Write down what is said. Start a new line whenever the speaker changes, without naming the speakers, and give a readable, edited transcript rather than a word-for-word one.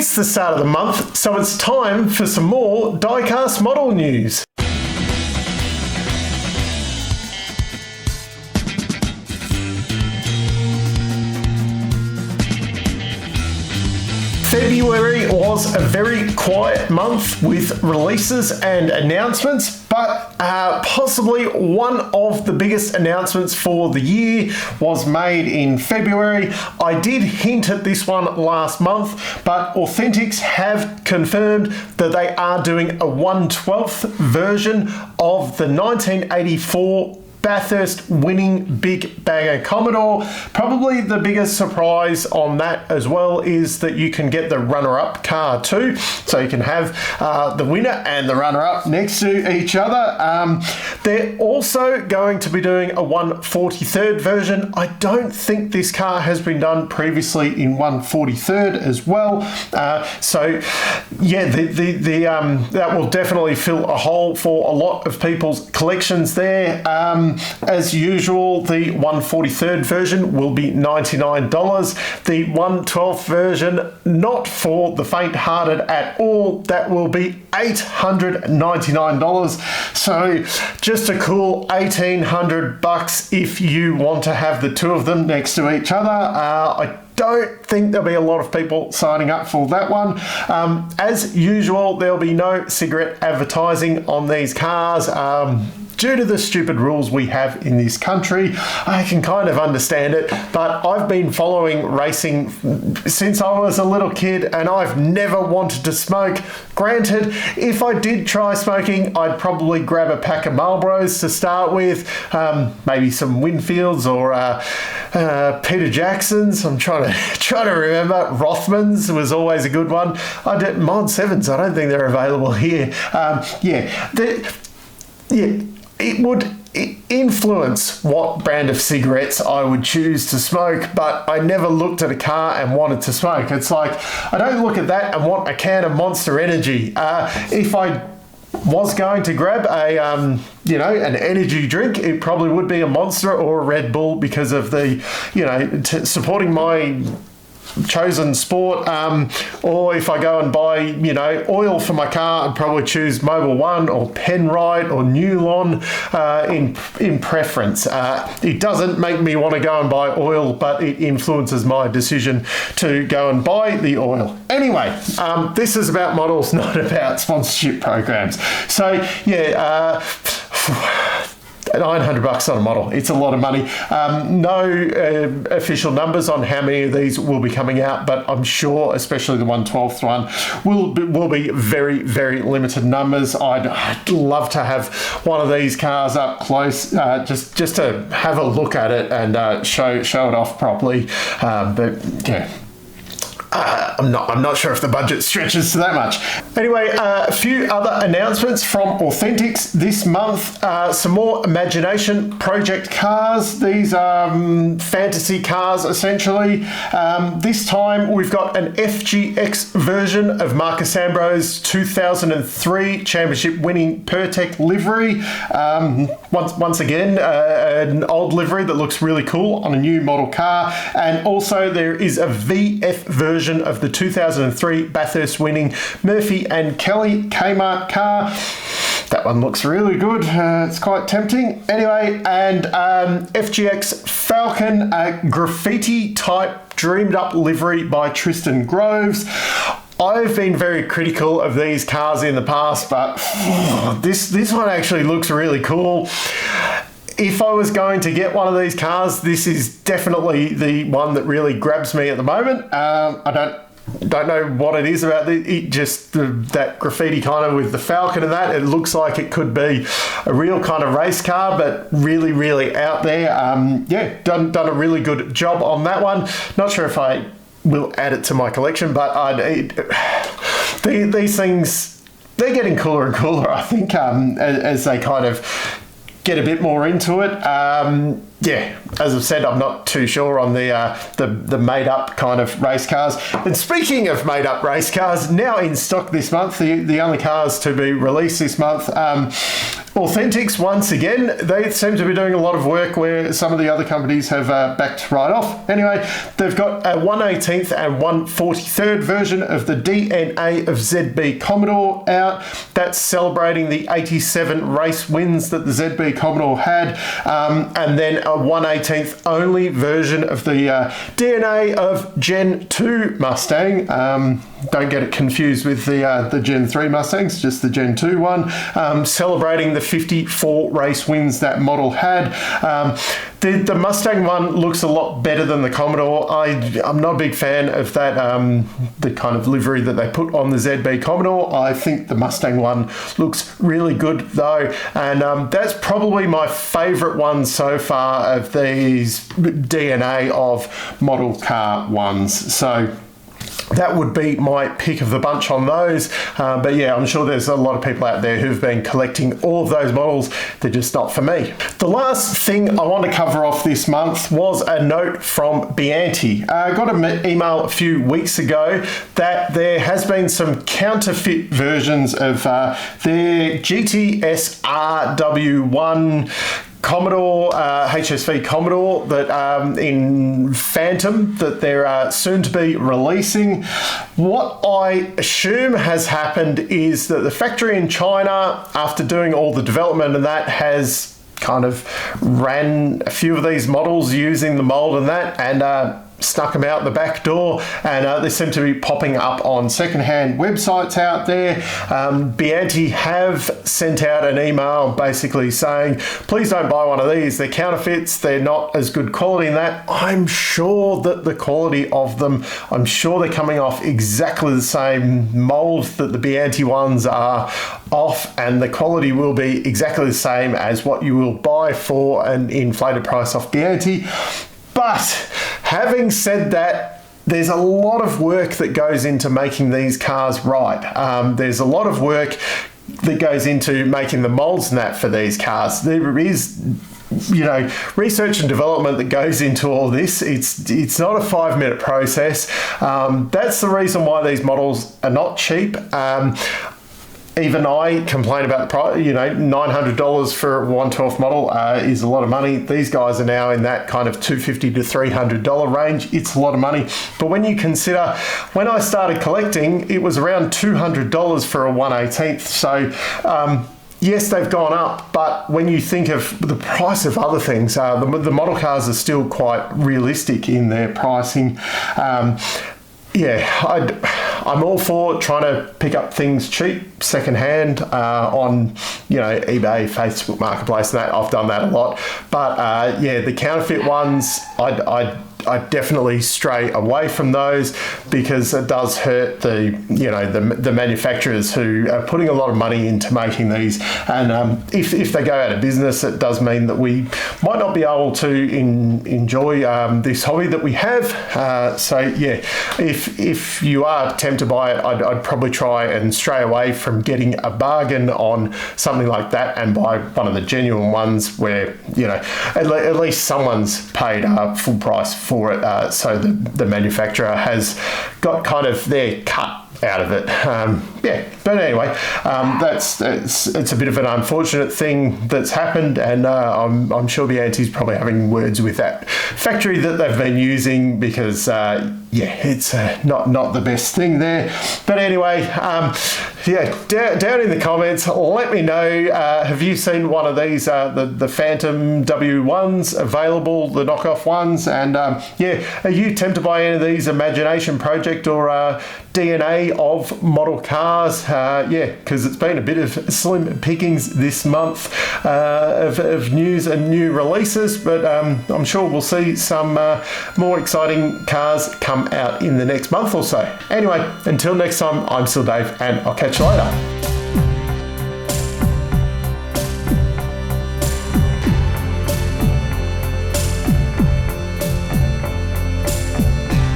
It's the start of the month, so it's time for some more Diecast model news. February was a very quiet month with releases and announcements, but possibly one of the biggest announcements for the year was made in February. I did hint at this one last month, but Authentics have confirmed that they are doing a 1/12th version of the 1984 Bathurst winning Big Bagger Commodore. Probably the biggest surprise on that as well is that you can get the runner-up car too. So you can have the winner and the runner-up next to each other. They're also going to be doing a 1/43rd version. I don't think this car has been done previously in 1/43rd as well. So yeah, that will definitely fill a hole for a lot of people's collections there. As usual, the 1/43rd version will be $99. The 1/12th version, not for the faint-hearted at all, that will be $899. So just a cool $1,800 if you want to have the two of them next to each other. I don't think there'll be a lot of people signing up for that one. As usual, there'll be no cigarette advertising on these cars. Due to the stupid rules we have in this country, I can kind of understand it, but I've been following racing since I was a little kid and I've never wanted to smoke. Granted, if I did try smoking, I'd probably grab a pack of Marlboros to start with, maybe some Winfields or Peter Jacksons. I'm trying to remember. Rothmans was always a good one. Mod 7s, I don't think they're available here. It would influence what brand of cigarettes I would choose to smoke, but I never looked at a car and wanted to smoke. It's like, I don't look at that and want a can of Monster Energy. If I was going to grab an energy drink, it probably would be a Monster or a Red Bull because of the, supporting my chosen sport. Or if I go and buy, oil for my car, I'd probably choose Mobil 1 or Penrite or Newlon in preference. It doesn't make me want to go and buy oil, but it influences my decision to go and buy the oil. Anyway, this is about models, not about sponsorship programs. So yeah, $900 on a model. It's a lot of money. No official numbers on how many of these will be coming out, but I'm sure, especially the 1/12th one, will be very, very limited numbers. I'd love to have one of these cars up close, just to have a look at it and show it off properly. But yeah. I'm not sure if the budget stretches to that much. Anyway, a few other announcements from Authentics this month. Some more Imagination Project cars. These are fantasy cars, essentially. This time we've got an FGX version of Marcus Ambrose's 2003 championship-winning Pertec livery. Once again, an old livery that looks really cool on a new model car. And also there is a VF version of the 2003 Bathurst winning Murphy and Kelly Kmart car. That one looks really good. It's quite tempting. Anyway, and FGX Falcon, a graffiti type dreamed up livery by Tristan Groves. I've been very critical of these cars in the past, but this one actually looks really cool. If I was going to get one of these cars, this is definitely the one that really grabs me at the moment. I don't know what it is about it. That graffiti kind of with the Falcon and that. It looks like it could be a real kind of race car, but really, really out there. Done a really good job on that one. Not sure if I will add it to my collection, but these things, they're getting cooler and cooler, I think, as they kind of get a bit more into it. As I've said, I'm not too sure on the made-up kind of race cars. And speaking of made-up race cars, now in stock this month, the only cars to be released this month, Authentics, once again, they seem to be doing a lot of work where some of the other companies have backed right off. Anyway, they've got a 1/18th and 1/43rd version of the DNA of ZB Commodore out. That's celebrating the 87 race wins that the ZB Commodore had, and then a 1/18th only version of the DNA of Gen 2 Mustang. Don't get it confused with the Gen 3 Mustangs, just the Gen 2 one, celebrating the 54 race wins that model had. The Mustang one looks a lot better than the Commodore. I'm not a big fan of that, the kind of livery that they put on the ZB Commodore. I think the Mustang one looks really good though, and that's probably my favourite one so far of these DNA of model car ones. So that would be my pick of the bunch on those. But yeah, I'm sure there's a lot of people out there who've been collecting all of those models. They're just not for me. The last thing I want to cover off this month was a note from Bianti. I got an email a few weeks ago that there has been some counterfeit versions of their GTS RW1 Commodore, HSV Commodore, that in Phantom, that they're soon to be releasing. What I assume has happened is that the factory in China, after doing all the development and that, has kind of ran a few of these models using the mold and that, and snuck them out the back door, and they seem to be popping up on secondhand websites out there. Bianti have sent out an email basically saying, please don't buy one of these, they're counterfeits, they're not as good quality in that. I'm sure that the quality of them, I'm sure they're coming off exactly the same mold that the Bianti ones are off, and the quality will be exactly the same as what you will buy for an inflated price off Bianti. But having said that, there's a lot of work that goes into making these cars right. There's a lot of work that goes into making the molds and that for these cars. There is, you know, research and development that goes into all this. It's not a 5-minute process. That's the reason why these models are not cheap. Even I complain about the price. You know, $900 for a 112 model is a lot of money. These guys are now in that kind of $250 to $300 range. It's a lot of money. But when you consider, when I started collecting, it was around $200 for a 1/18th. So yes, they've gone up, but when you think of the price of other things, the model cars are still quite realistic in their pricing. Yeah, I'm all for trying to pick up things cheap, secondhand, on, you know, eBay, Facebook Marketplace, and that. I've done that a lot. But yeah, the counterfeit ones, I definitely stray away from those, because it does hurt the, you know, the manufacturers who are putting a lot of money into making these. And if they go out of business, it does mean that we might not be able to enjoy this hobby that we have. So yeah, if you are tempted to buy it, I'd probably try and stray away from getting a bargain on something like that and buy one of the genuine ones where, you know, at least someone's paid full price for it, so the manufacturer has got kind of their cut out of it. Yeah, but anyway, it's a bit of an unfortunate thing that's happened, and I'm sure Bianti's probably having words with that factory that they've been using, because yeah, it's not the best thing there. But anyway, yeah, down in the comments, let me know, have you seen one of these, the Phantom W1s available, the knockoff ones? And yeah, are you tempted by any of these Imagination Project or DNA of model cars? Yeah, because it's been a bit of slim pickings this month of news and new releases, but I'm sure we'll see some more exciting cars come out in the next month or so. Anyway, until next time, I'm still Dave, and I'll catch you later.